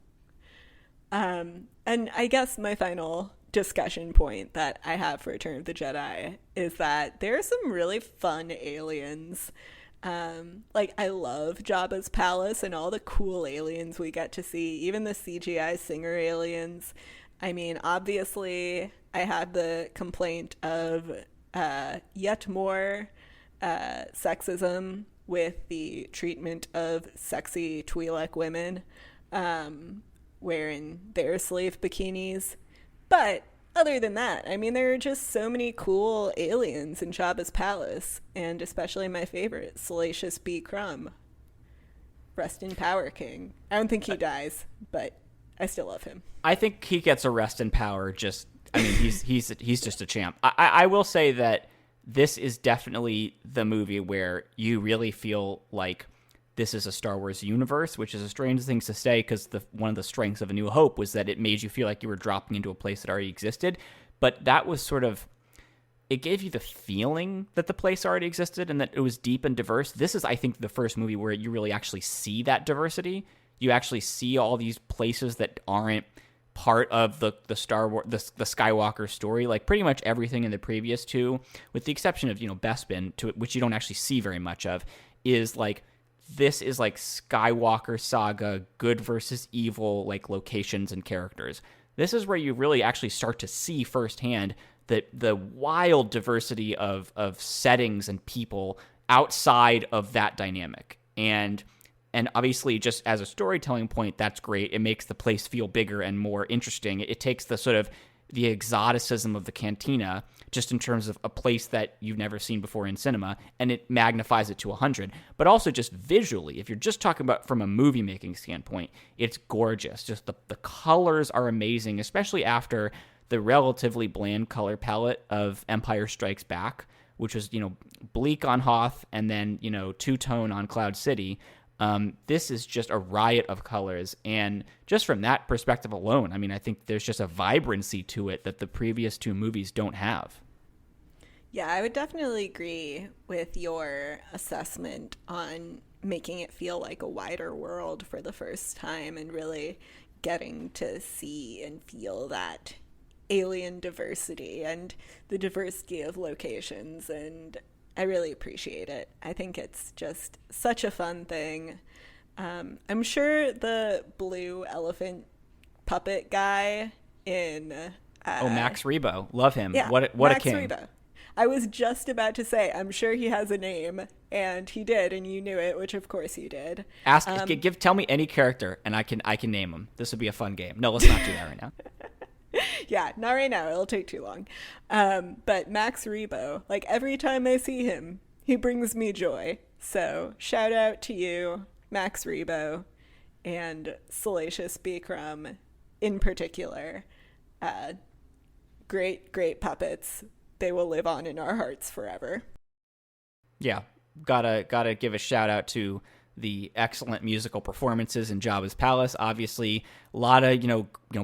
And I guess my final discussion point that I have for Return of the Jedi is that there are some really fun aliens. Like, I love Jabba's palace and all the cool aliens we get to see, even the CGI singer aliens. I mean, obviously, I had the complaint of yet more sexism with the treatment of sexy Twi'lek women wearing their slave bikinis. But other than that, I mean, there are just so many cool aliens in Jabba's palace, and especially my favorite, Salacious B. Crumb. Rest in power, King. I don't think he dies, but I still love him. I think he gets a rest in power. He's just a champ. I will say that this is definitely the movie where you really feel like this is a Star Wars universe, which is a strange thing to say because one of the strengths of A New Hope was that it made you feel like you were dropping into a place that already existed. But that was sort of, it gave you the feeling that the place already existed and that it was deep and diverse. This is, I think, the first movie where you really actually see that diversity. You actually see all these places that aren't part of the Star Wars, the Skywalker story. Like pretty much everything in the previous two, with the exception of, Bespin, which you don't actually see very much of, is like, this is like Skywalker saga, good versus evil, like locations and characters. This is where you really actually start to see firsthand the wild diversity of settings and people outside of that dynamic. And obviously, just as a storytelling point, that's great. It makes the place feel bigger and more interesting. It takes the sort of the exoticism of the cantina, just in terms of a place that you've never seen before in cinema, and it magnifies it to 100. But also just visually, if you're just talking about from a movie-making standpoint, it's gorgeous. Just the colors are amazing, especially after the relatively bland color palette of Empire Strikes Back, which was, bleak on Hoth and then, two-tone on Cloud City. This is just a riot of colors, and just from that perspective alone, I mean, I think there's just a vibrancy to it that the previous two movies don't have. Yeah, I would definitely agree with your assessment on making it feel like a wider world for the first time and really getting to see and feel that alien diversity and the diversity of locations, and I really appreciate it. I think it's just such a fun thing. I'm sure the blue elephant puppet guy in... Max Rebo. Love him. Yeah, What Max a king. Rebo. I was just about to say, I'm sure he has a name, and he did, and you knew it, which of course you did. Tell me any character, and I can name him. This would be a fun game. No, let's not do that right now. Yeah, not right now. It'll take too long. But Max Rebo, like every time I see him, he brings me joy. So shout out to you, Max Rebo, and Salacious B. Crumb in particular. Great puppets. They will live on in our hearts forever. Yeah, gotta give a shout out to the excellent musical performances in Jabba's palace. Obviously, a lot of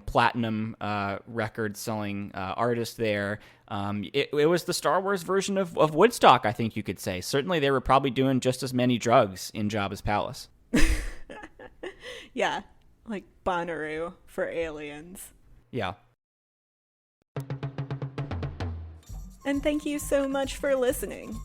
platinum record selling artists there. It was the Star Wars version of Woodstock, I think you could say. Certainly, they were probably doing just as many drugs in Jabba's palace. Yeah, like Bonnaroo for aliens. Yeah. And thank you so much for listening.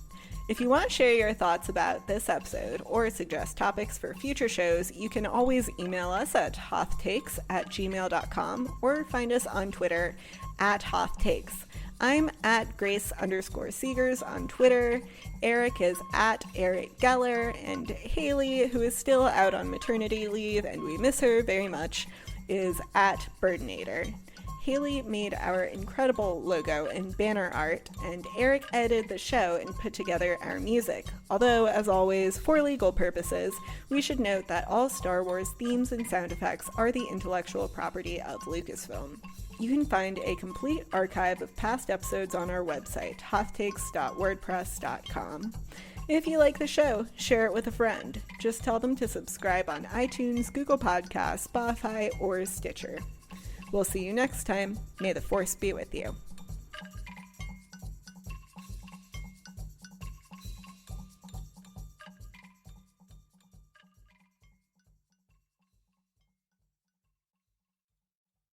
If you want to share your thoughts about this episode or suggest topics for future shows, you can always email us at hothtakes@gmail.com or find us on Twitter @hothtakes. I'm at Grace_Seegers on Twitter. Eric is at Eric Geller, and Haley, who is still out on maternity leave, and we miss her very much, is at Burdinator. Haley made our incredible logo and banner art, and Eric edited the show and put together our music. Although, as always, for legal purposes, we should note that all Star Wars themes and sound effects are the intellectual property of Lucasfilm. You can find a complete archive of past episodes on our website, hothtakes.wordpress.com. If you like the show, share it with a friend. Just tell them to subscribe on iTunes, Google Podcasts, Spotify, or Stitcher. We'll see you next time. May the Force be with you.